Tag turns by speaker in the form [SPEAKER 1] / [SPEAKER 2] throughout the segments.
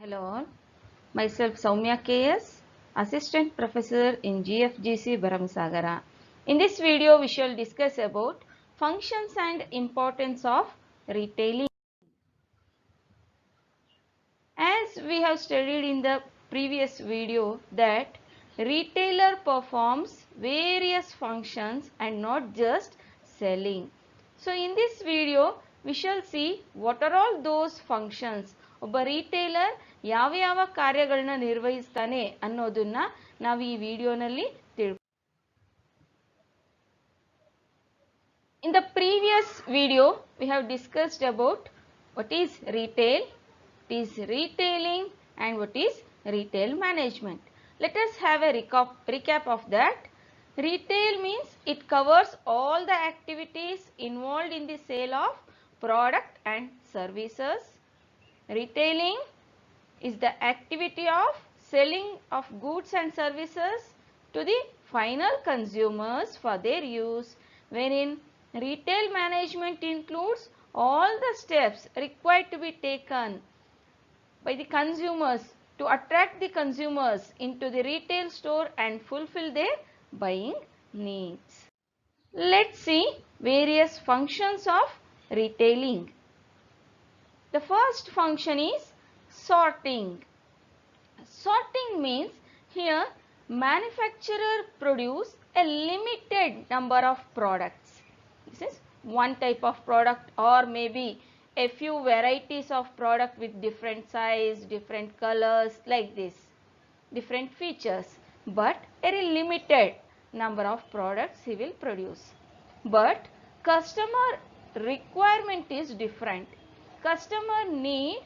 [SPEAKER 1] Hello all, myself Soumya KS, Assistant Professor in GFGC Bharamsagara. In this video, we shall discuss about functions and importance of retailing. As we have studied in the previous video that retailer performs various functions and not just selling. So in this video, we shall see what are all those functions. ಒಬ್ಬ retailer ಯಾವ ಯಾವ ಕಾರ್ಯಗಳನ್ನ ನಿರ್ವಹಿಸ್ತಾನೆ ಅನ್ನೋದನ್ನ ನಾವು ಈ ವಿಡಿಯೋನಲ್ಲಿ ತಿಳ್ಕೊ. In the previous video, we have discussed about what is retail, what is retailing and what is retail management. Let us have a recap of that. Retail means it covers all the activities involved in the sale of product and services. Retailing is the activity of selling of goods and services to the final consumers for their use, wherein retail management includes all the steps required to be taken by the consumers to attract the consumers into the retail store and fulfill their buying needs. Let's see various functions of retailing. The first function is sorting. Sorting means here manufacturer produce a limited number of products. This is one type of product or maybe a few varieties of product with different size, different colors, like this, different features, but very limited number of products he will produce. But customer requirement is different. Customer need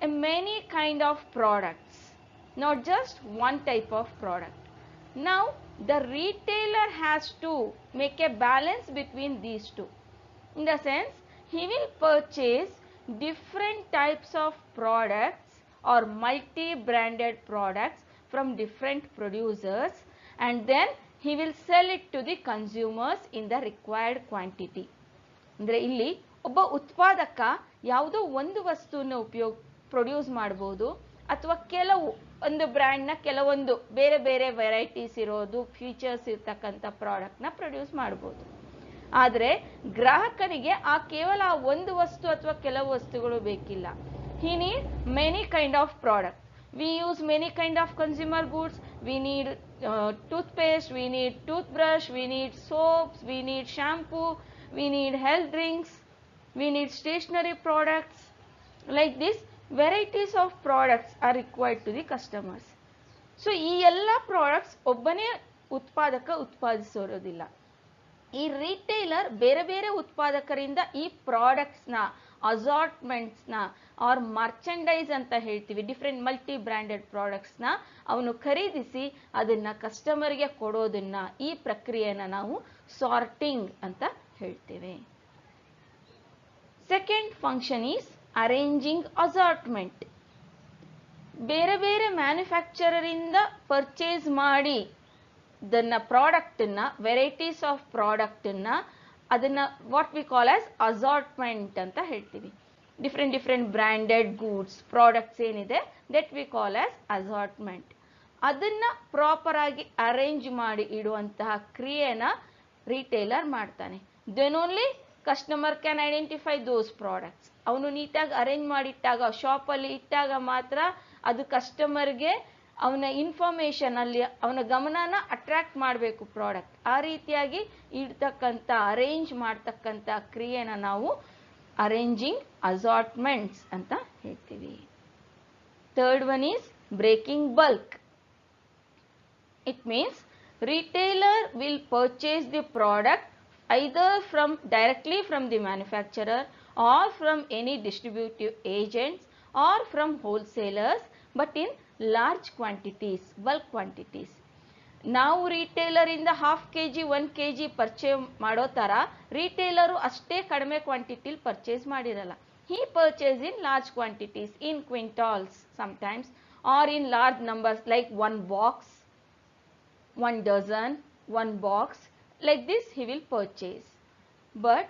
[SPEAKER 1] a many kind of products, not just one type of product. Now the retailer has to make a balance between these two. In the sense, he will purchase different types of products or multi-branded products from different producers and then he will sell it to the consumers in the required quantity. ಅಂದರೆ ಇಲ್ಲಿ ಒಬ್ಬ ಉತ್ಪಾದಕ ಯಾವುದೋ ಒಂದು ವಸ್ತುವನ್ನು produce ಮಾಡಬಹುದು ಅಥವಾ ಕೆಲವು ಒಂದು ಬ್ರ್ಯಾಂಡ್ನ ಕೆಲವೊಂದು ಬೇರೆ ಬೇರೆ ವೆರೈಟೀಸ್ ಇರೋದು ಫೀಚರ್ಸ್ ಇರ್ತಕ್ಕಂಥ ಪ್ರಾಡಕ್ಟ್ನ ಪ್ರೊಡ್ಯೂಸ್ ಮಾಡ್ಬೋದು. ಆದರೆ ಗ್ರಾಹಕನಿಗೆ ಕೇವಲ ಆ ಒಂದು ವಸ್ತು ಅಥವಾ ಕೆಲವು ವಸ್ತುಗಳು ಬೇಕಿಲ್ಲ. he need many kind of product. We use many kind of consumer goods. We need toothpaste, we need toothbrush, we need soaps, we need shampoo, we need health drinks, we need stationery products. Like this, varieties of products are required to the customers. So ಈ ಎಲ್ಲ products ಒಬ್ಬನೇ ಉತ್ಪಾದಕ ಉತ್ಪಾದಿಸೋದಿಲ್ಲ. ಈ retailer ಬೇರೆ ಬೇರೆ ಉತ್ಪಾದಕರಿಂದ ಈ ಪ್ರಾಡಕ್ಟ್ಸ್ನ ಅಸಾರ್ಟ್ಮೆಂಟ್ಸ್ನ R merchandise ಅಂತ ಹೇಳ್ತೀವಿ, ಡಿಫ್ರೆಂಟ್ ಮಲ್ಟಿ ಬ್ರ್ಯಾಂಡೆಡ್ ಪ್ರಾಡಕ್ಟ್ಸ್ನ ಅವನು ಖರೀದಿಸಿ ಅದನ್ನ ಕಸ್ಟಮರ್ಗೆ ಕೊಡೋದನ್ನ, ಈ ಪ್ರಕ್ರಿಯೆನ ನಾವು ಸಾರ್ಟಿಂಗ್ ಅಂತ ಹೇಳ್ತೇವೆ. Second function is arranging assortment. ಬೇರೆ ಬೇರೆ ಮ್ಯಾನುಫ್ಯಾಕ್ಚರರ್ ಇಂದ ಪರ್ಚೇಸ್ ಮಾಡಿ ಅದನ್ನ ಪ್ರಾಡಕ್ಟನ್ನ, ವೆರೈಟೀಸ್ ಆಫ್ ಪ್ರಾಡಕ್ಟನ್ನ, ಅದನ್ನ what we call as assortment ಅಂತ ಹೇಳ್ತೀವಿ. ಡಿಫ್ರೆಂಟ್ ಬ್ರ್ಯಾಂಡೆಡ್ ಗೂಡ್ಸ್ ಪ್ರಾಡಕ್ಟ್ಸ್ ಏನಿದೆ that we call as assortment. ಅದನ್ನ ಪ್ರಾಪರ್ ಆಗಿ ಅರೇಂಜ್ ಮಾಡಿ ಇಡುವಂತಹ ಕ್ರಿಯೆನ ರಿಟೇಲರ್ ಮಾಡ್ತಾನೆ. Then only customer can identify those products. ಅವನು ನೀಟಾಗಿ ಅರೇಂಜ್ ಮಾಡಿಟ್ಟಾಗ, ಶಾಪಲ್ಲಿ ಇಟ್ಟಾಗ ಮಾತ್ರ ಅದು ಕಸ್ಟಮರ್ಗೆ ಅವನ ಇನ್ಫಾರ್ಮೇಶನ್ ಅಲ್ಲಿ ಅವನ ಗಮನನ ಅಟ್ರಾಕ್ಟ್ ಮಾಡಬೇಕು ಪ್ರಾಡಕ್ಟ್. ಆ ರೀತಿಯಾಗಿ ಇಡ್ತಕ್ಕಂಥ ಅರೇಂಜ್ ಮಾಡ್ತಕ್ಕಂಥ ಕ್ರಿಯೆನ ನಾವು ಅರೇಂಜಿಂಗ್ ಅಸಾರ್ಟ್ಮೆಂಟ್ಸ್ ಅಂತ ಹೇಳ್ತೀವಿ. Third one is breaking bulk. It means retailer will purchase the product either directly from the manufacturer or from any distributive agents or from wholesalers, but in large quantities, bulk quantities. ನಾವು retailer ಇಂದ 1/2 kg 1 kg purchase ಮಾಡೋ ತರ ರಿಟೇಲರು ಅಷ್ಟೇ ಕಡಿಮೆ ಕ್ವಾಂಟಿಟಿಲಿ purchase ಮಾಡಿರಲ್ಲ. he purchase in large quantities, in quintals sometimes, or in large numbers like 1 box, 1 dozen, 1 box, like this he will purchase. But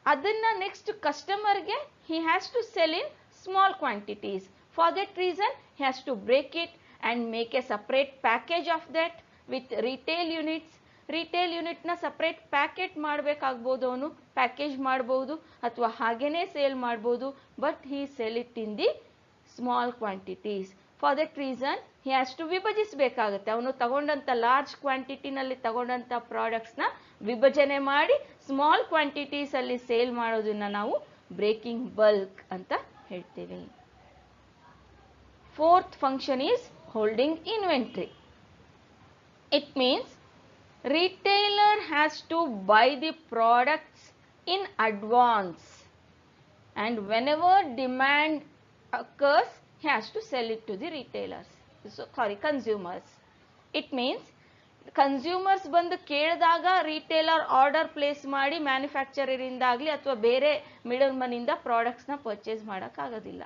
[SPEAKER 1] ಅದನ್ನ next ಕಸ್ಟಮರ್ಗೆ he has to sell in small quantities. For that reason, he has to break it and make a separate package of that with retail units. Retail ಯೂನಿಟ್ನ separate packet ಮಾಡಬೇಕಾಗ್ಬೋದು, ಅವನು package ಮಾಡ್ಬೋದು ಅಥವಾ ಹಾಗೇನೆ sale ಮಾಡ್ಬೋದು. But he sell it in the small quantities. For that reason he has to ವಿಭಜಿಸಬೇಕಾಗುತ್ತೆ. ಅವನು ತಗೊಂಡಂಥ ಲಾರ್ಜ್ ಕ್ವಾಂಟಿಟಿನಲ್ಲಿ ತಗೊಂಡಂಥ ಪ್ರಾಡಕ್ಟ್ಸ್ನ ವಿಭಜನೆ ಮಾಡಿ ಸ್ಮಾಲ್ ಕ್ವಾಂಟಿಟೀಸಲ್ಲಿ ಸೇಲ್ ಮಾಡೋದನ್ನ ನಾವು ಬ್ರೇಕಿಂಗ್ ಬಲ್ಕ್ ಅಂತ ಹೇಳ್ತೀವಿ. Fourth function is holding inventory. It means retailer has to buy the products in advance, and whenever demand occurs he has to sell it to the retailers, consumers. It means consumers ಬಂದು ಕೇಳಿದಾಗ retailer order place ಮಾಡಿ manufacturer ಇಂದಾಗಲಿ ಅಥವಾ ಬೇರೆ middleman ಇಂದ ಪ್ರಾಡಕ್ಟ್ಸ್ನ purchase ಮಾಡೋಕ್ಕಾಗೋದಿಲ್ಲ.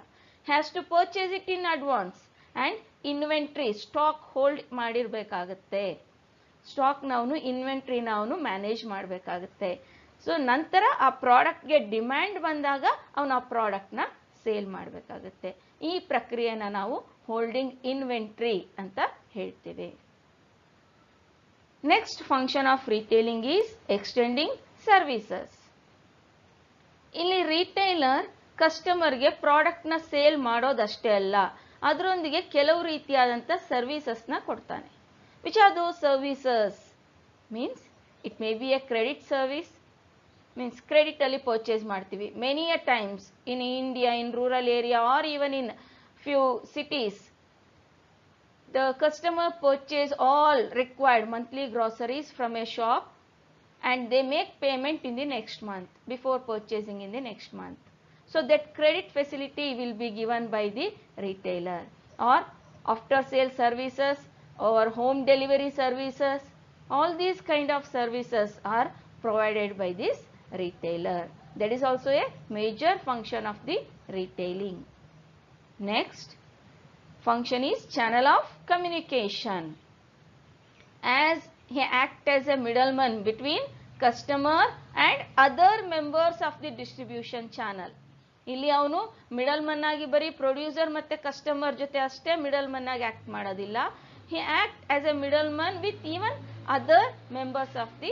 [SPEAKER 1] Has to purchase it in advance and inventory stock hold ಮಾಡಿರಬೇಕಾಗತ್ತೆ. ಸ್ಟಾಕ್ನ ಅವನು ಇನ್ವೆಂಟ್ರಿನ ಅವನು ಮ್ಯಾನೇಜ್ ಮಾಡಬೇಕಾಗುತ್ತೆ. ಸೊ ನಂತರ ಆ ಪ್ರಾಡಕ್ಟ್ಗೆ ಡಿಮ್ಯಾಂಡ್ ಬಂದಾಗ ಅವನು ಆ ಪ್ರಾಡಕ್ಟ್ನ ಸೇಲ್ ಮಾಡಬೇಕಾಗುತ್ತೆ. ಈ ಪ್ರಕ್ರಿಯೆನ ನಾವು ಹೋಲ್ಡಿಂಗ್ ಇನ್ವೆಂಟ್ರಿ ಅಂತ ಹೇಳ್ತೀವಿ. Next function of retailing is extending services. ಇಲ್ಲಿ ರಿಟೇಲರ್ ಕಸ್ಟಮರ್ಗೆ ಪ್ರಾಡಕ್ಟ್ನ ಸೇಲ್ ಮಾಡೋದಷ್ಟೇ ಅಲ್ಲ, ಅದರೊಂದಿಗೆ ಕೆಲವು ರೀತಿಯಾದಂಥ ಸರ್ವಿಸಸ್ನ ಕೊಡ್ತಾನೆ. Which are those services? Means it may be a credit service, means credit ಅಲ್ಲಿ purchase ಮಾಡ್ತೀವಿ. Many a times in India, in rural area or even in few cities, the customer purchase all required monthly groceries from a shop and they make payment in the next month before purchasing in the next month. So that credit facility will be given by the retailer. Or after sale services or home delivery services, all these kind of services are provided by this retailer. That is also a major function of the retailing. Next function is channel of communication. As he acts as a middleman between customer and other members of the distribution channel. ಇಲ್ಲಿ ಅವನು middle Mann ಆಗಿ ಬರೀ producer ಮತ್ತೆ customer ಜೊತೆ ಅಷ್ಟೇ middle Mann ಆಗಿ act ಮಾಡೋದಿಲ್ಲ. He acts as a middleman with even other members of the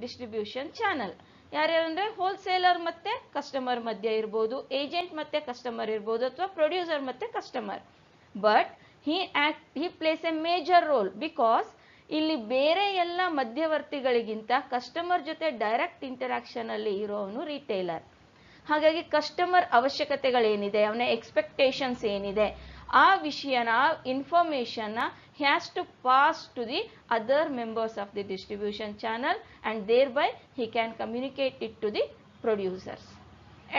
[SPEAKER 1] distribution channel. ಯಾರ್ಯಾರಂದ್ರೆ ಹೋಲ್ಸೇಲರ್ ಮತ್ತೆ ಕಸ್ಟಮರ್ ಮಧ್ಯೆ ಇರ್ಬೋದು, ಏಜೆಂಟ್ ಮತ್ತೆ ಕಸ್ಟಮರ್ ಇರ್ಬೋದು, ಅಥವಾ ಪ್ರೊಡ್ಯೂಸರ್ ಮತ್ತೆ customer. But he plays a major role because ಇಲ್ಲಿ ಬೇರೆ ಎಲ್ಲ ಮಧ್ಯವರ್ತಿಗಳಿಗಿಂತ ಕಸ್ಟಮರ್ ಜೊತೆ ಡೈರೆಕ್ಟ್ ಇಂಟರಾಕ್ಷನ್ ಅಲ್ಲಿ ಇರೋವನು ರಿಟೇಲರ್. ಹಾಗಾಗಿ ಕಸ್ಟಮರ್ ಅವಶ್ಯಕತೆಗಳೇನಿದೆ, ಅವನ ಎಕ್ಸ್ಪೆಕ್ಟೇಷನ್ಸ್ ಏನಿದೆ, ಆ ವಿಷಯನ ಇನ್ಫಾರ್ಮೇಶನ್ನ he has to pass to the other members of the distribution channel and thereby he can communicate it to the producers.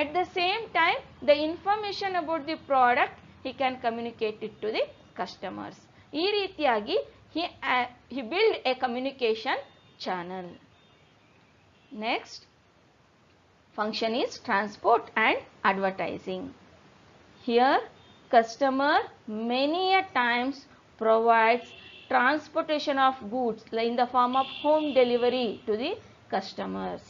[SPEAKER 1] At the same time, the information about the product he can communicate it to the customers. ಈ ರೀತಿಯಾಗಿ he build a communication channel. Next function is transport and advertising. Here customer many a times provides transportation of goods in the form of home delivery to the customers,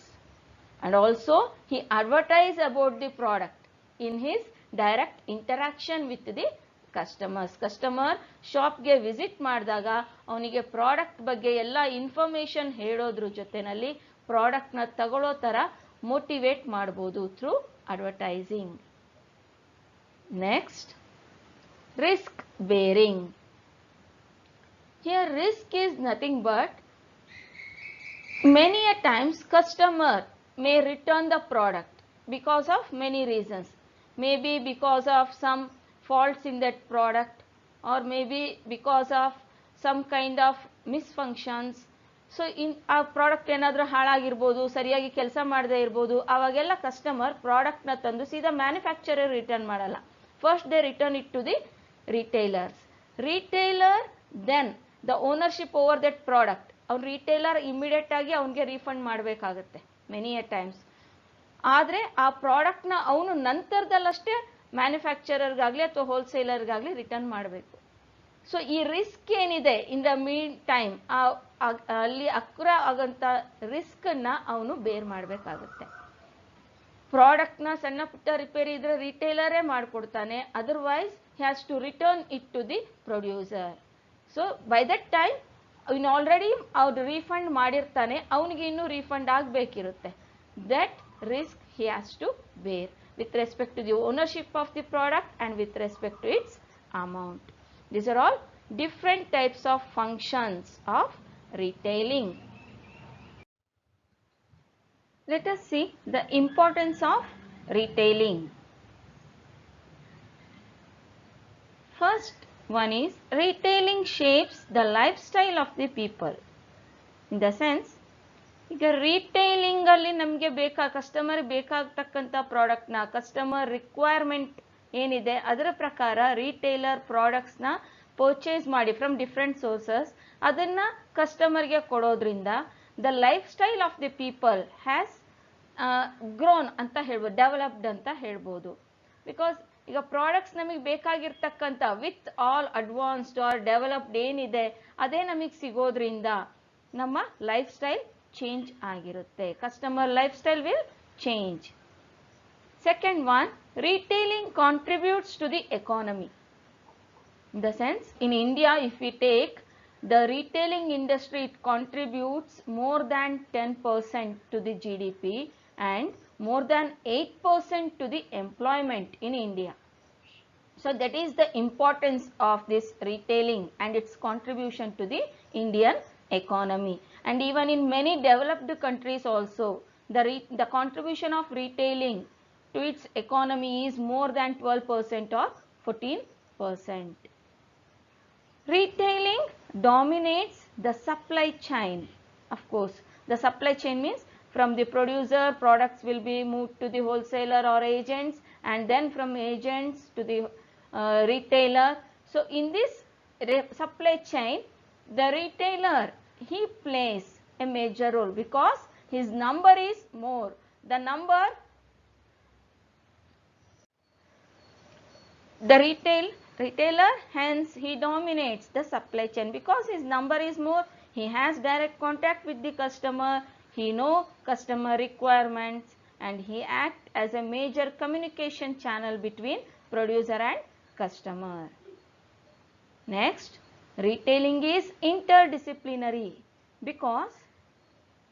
[SPEAKER 1] and also he advertise about the product in his direct interaction with the customers. Customer shop ಗೆ visit ಮಾಡಿದಾಗ ಅವನಿಗೆ product ಬಗ್ಗೆ ಎಲ್ಲ information ಹೇಳೋದ್ರ ಜೊತೆನಲ್ಲಿ ಪ್ರಾಡಕ್ಟ್ನ ತಗೊಳ್ಳೋ ಥರ motivate ಮಾಡ್ಬೋದು through advertising. Next risk bearing. Here risk is nothing but many a times customer may return the product because of many reasons. Maybe because of some faults in that product, or maybe because of some kind of misfunctions. So ಆ product ಏನಾದರೂ ಹಾಳಾಗಿರ್ಬೋದು, ಸರಿಯಾಗಿ ಕೆಲಸ ಮಾಡದೇ ಇರ್ಬೋದು. ಅವಾಗೆಲ್ಲ customer ಪ್ರಾಡಕ್ಟ್ನ ತಂದು ಸೀದಾ ಮ್ಯಾನುಫ್ಯಾಕ್ಚರರ್ ರಿಟರ್ನ್ ಮಾಡಲ್ಲ. First they return it to the retailers. Retailer then the ownership over that product. ಅವ್ನು ರಿಟೇಲರ್ ಇಮಿಡಿಯೇಟ್ ಆಗಿ ಅವನಿಗೆ ರೀಫಂಡ್ ಮಾಡಬೇಕಾಗುತ್ತೆ ಮೆನಿ ಎ ಟೈಮ್ಸ್. ಆದರೆ ಆ ಪ್ರಾಡಕ್ಟ್ನ ಅವನು ನಂತರದಲ್ಲಷ್ಟೇ ಮ್ಯಾನುಫ್ಯಾಕ್ಚರರ್ಗಾಗಲಿ ಅಥವಾ ಹೋಲ್ಸೇಲರ್ಗಾಗಲಿ ರಿಟರ್ನ್ ಮಾಡಬೇಕು. ಸೊ ಈ ರಿಸ್ಕ್ ಏನಿದೆ ಇನ್ ದ ಮೀನ್ ಟೈಮ್, ಅಲ್ಲಿ ಅಕ್ರ ಆಗಂತ ರಿಸ್ಕನ್ನ ಅವನು ಬೇರ್ ಮಾಡಬೇಕಾಗುತ್ತೆ. ಪ್ರಾಡಕ್ಟ್ನ ಸಣ್ಣ ಪುಟ್ಟ ರಿಪೇರಿ ಇದ್ರೆ ರಿಟೇಲರೇ ಮಾಡಿಕೊಡ್ತಾನೆ, otherwise he has to return it to the producer. So by that time in already ಅವ್ರು refund ಮಾಡಿರ್ತಾನೆ, ಅವನಿಗೆ ಇನ್ನೂ refund ಆಗಬೇಕಿರುತ್ತೆ. That risk he has to bear with respect to the ownership of the product and with respect to its amount. These are all different types of functions of retailing. Let us see the importance of retailing. First one is retailing shapes the lifestyle of the people. In the sense, ಈಗ retailing ಅಲ್ಲಿ ನಮಗೆ customer ಬೇಕಾಗತಕ್ಕಂಥ ಪ್ರಾಡಕ್ಟ್ನ customer requirement ಏನಿದೆ ಅದರ ಪ್ರಕಾರ retailer ಪ್ರಾಡಕ್ಟ್ಸ್ನ purchase ಮಾಡಿ from different sources ಅದನ್ನು ಕಸ್ಟಮರ್ಗೆ ಕೊಡೋದ್ರಿಂದ the lifestyle of the people has grown ಅಂತ ಹೇಳ್ಬೋದು, ಡೆವಲಪ್ಡ್ ಅಂತ ಹೇಳ್ಬೋದು. ಬಿಕಾಸ್ ಈಗ ಪ್ರಾಡಕ್ಟ್ಸ್ ನಮಗೆ ಬೇಕಾಗಿರ್ತಕ್ಕಂಥ with all advanced or developed ಏನಿದೆ ಅದೇ ನಮಗೆ ಸಿಗೋದ್ರಿಂದ ನಮ್ಮ ಲೈಫ್ ಸ್ಟೈಲ್ ಚೇಂಜ್ ಆಗಿರುತ್ತೆ. Customer lifestyle will change. Second one, retailing contributes to the economy. In the sense, in India, if we take the retailing industry, it contributes more than 10% to the GDP and more than 8% to the employment in India. So that is the importance of this retailing and its contribution to the Indian economy. And even in many developed countries also, the contribution of retailing to its economy is more than 12% or 14%. Retailing dominates the supply chain. Of course, the supply chain means from the producer, products will be moved to the wholesaler or agents, and then from agents to the retailer. So in this supply chain, the retailer, he plays a major role because his number is more. The retailer, hence he dominates the supply chain because his number is more. He has direct contact with the customer, he knows customer requirements, and he acts as a major communication channel between producer and customer. Next, retailing is interdisciplinary because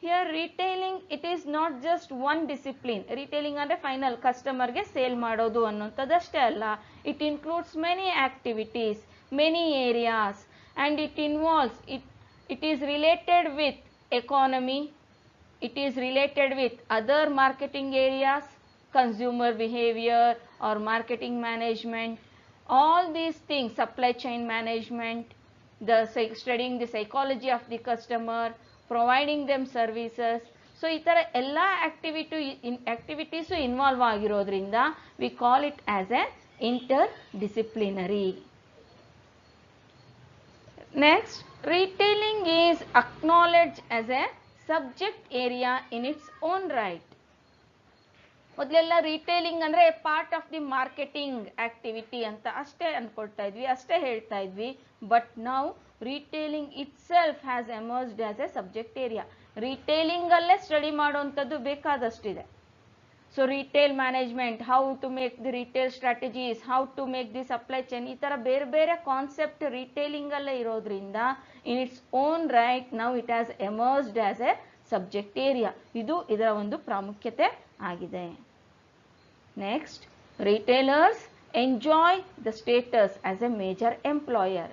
[SPEAKER 1] here retailing, it is not just one discipline. Retailing andre final customer ge sale madodu annantadashte alla, it includes many activities, many areas, and it involves it is related with economy, it is related with other marketing areas, consumer behavior or marketing management, all these things, supply chain management, studying the psychology of the customer, providing them services. So ಈ ಥರ ಎಲ್ಲ activities involve ಆಗಿರೋದ್ರಿಂದ we call it as a interdisciplinary. Next, retailing is acknowledged as a subject area in its own right. ಮೊದಲೆಲ್ಲ retailing ಅಂದರೆ part of the marketing activity ಅಂತ ಅಷ್ಟೇ ಅನ್ಕೊಳ್ತಾ ಇದ್ವಿ, ಅಷ್ಟೇ ಹೇಳ್ತಾ ಇದ್ವಿ. ಬಟ್ ನಾವು retailing itself has emerged as a subject area. Retailing ಅಲ್ಲೇ ಸ್ಟಡಿ ಮಾಡುವಂಥದ್ದು ಬೇಕಾದಷ್ಟಿದೆ. So retail management, how to make the retail strategies, how to make the supply chain, ಈ ಥರ ಬೇರೆ ಬೇರೆ ಕಾನ್ಸೆಪ್ಟ್ ರಿಟೇಲಿಂಗ್ ಅಲ್ಲೇ ಇರೋದ್ರಿಂದ in its own right now it has emerged as a subject area. ಇದು ಇದರ ಒಂದು ಪ್ರಾಮುಖ್ಯತೆ ಆಗಿದೆ. Next, retailers enjoy the status as a major employer.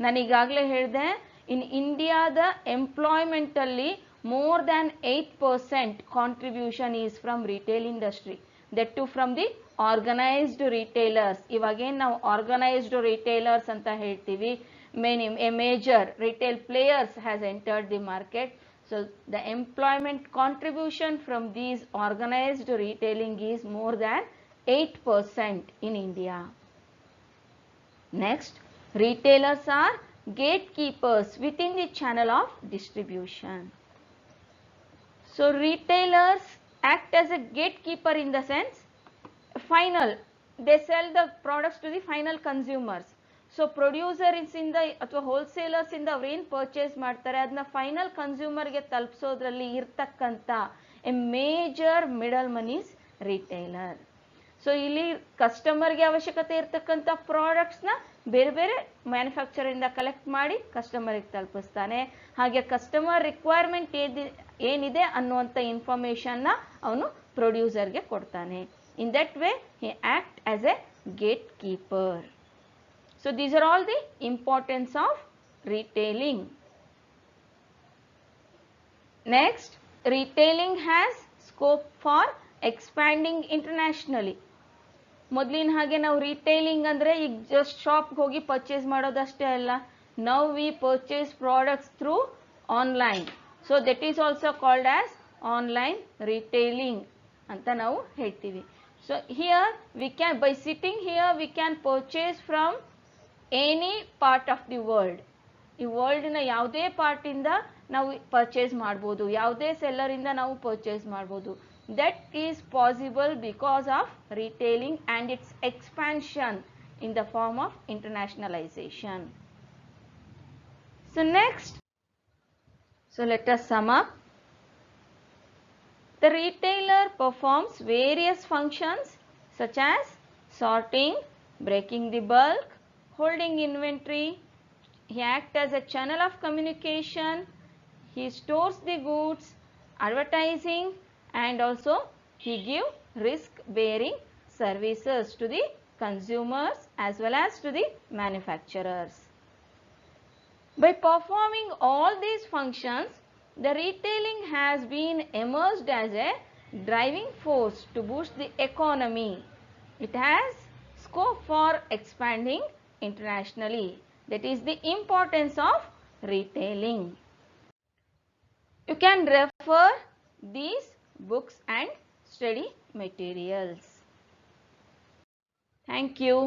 [SPEAKER 1] ನಾನು ಈಗಾಗಲೇ ಹೇಳಿದೆ, ಇನ್ ಇಂಡಿಯಾದ ಎಂಪ್ಲಾಯ್ಮೆಂಟ್ ಅಲ್ಲಿ more than 8% contribution is from retail industry, that too from the organized retailers. ಇವಾಗೇನು ನಾವು organized retailers ಅಂತ ಹೇಳ್ತೀವಿ, a major retail players has entered the market. So the employment contribution from these organized retailing is more than 8% in India. Next, retailers are gatekeepers within the channel of distribution. So retailers act as a gatekeeper in the sense, final, they sell the products to the final consumers. So producers ಇಂದ ಅಥವಾ wholesalers ಇಂದ ಅವ್ರು ಏನು purchase ಮಾಡ್ತಾರೆ ಅದನ್ನ final ಕನ್ಸ್ಯೂಮರ್ಗೆ ತಲುಪಿಸೋದ್ರಲ್ಲಿ ಇರ್ತಕ್ಕಂಥ A major middle Mann is retailer. So ಇಲ್ಲಿ ಕಸ್ಟಮರ್ಗೆ ಅವಶ್ಯಕತೆ ಇರತಕ್ಕಂಥ ಪ್ರಾಡಕ್ಟ್ಸ್ನ ಬೇರೆ ಬೇರೆ ಮ್ಯಾನುಫ್ಯಾಕ್ಚರಿಂದ ಕಲೆಕ್ಟ್ ಮಾಡಿ ಕಸ್ಟಮರಿಗೆ ತಲುಪಿಸ್ತಾನೆ. ಹಾಗೆ ಕಸ್ಟಮರ್ ರಿಕ್ವೈರ್ಮೆಂಟ್ ಏನಿದೆ ಅನ್ನುವಂಥ ಇನ್ಫಾರ್ಮೇಷನ್ನ ಅವನು ಪ್ರೊಡ್ಯೂಸರ್ಗೆ ಕೊಡ್ತಾನೆ. In that way he act as A gate keeper. So these are all the importance of retailing. Next, retailing has scope for expanding internationally. ಮೊದಲಿನ ಹಾಗೆ ನಾವು ರಿಟೇಲಿಂಗ್ ಅಂದರೆ ಈಗ ಜಸ್ಟ್ ಶಾಪ್ಗೆ ಹೋಗಿ ಪರ್ಚೇಸ್ ಮಾಡೋದಷ್ಟೇ ಅಲ್ಲ. Now we purchase products through online. So that is also called as online retailing ಅಂತ ನಾವು ಹೇಳ್ತೀವಿ. So here we can buy sitting here we can purchase from any part of the world. ಈ ವರ್ಲ್ಡಿನ ಯಾವುದೇ ಪಾರ್ಟಿಂದ ನಾವು purchase ಮಾಡ್ಬೋದು, ಯಾವುದೇ ಸೆಲ್ಲರಿಂದ ನಾವು purchase ಮಾಡ್ಬೋದು. That is possible because of retailing and its expansion in the form of internationalisation. So next, so let us sum up. The retailer performs various functions such as sorting, breaking the bulk, holding inventory. He acts as a channel of communication. He stores the goods, advertising, and also he gives risk-bearing services to the consumers as well as to the manufacturers. By performing all these functions, the retailing has been emerged as a driving force to boost the economy. It has scope for expanding internationally. That is the importance of retailing. You can refer these books and study materials. Thank you.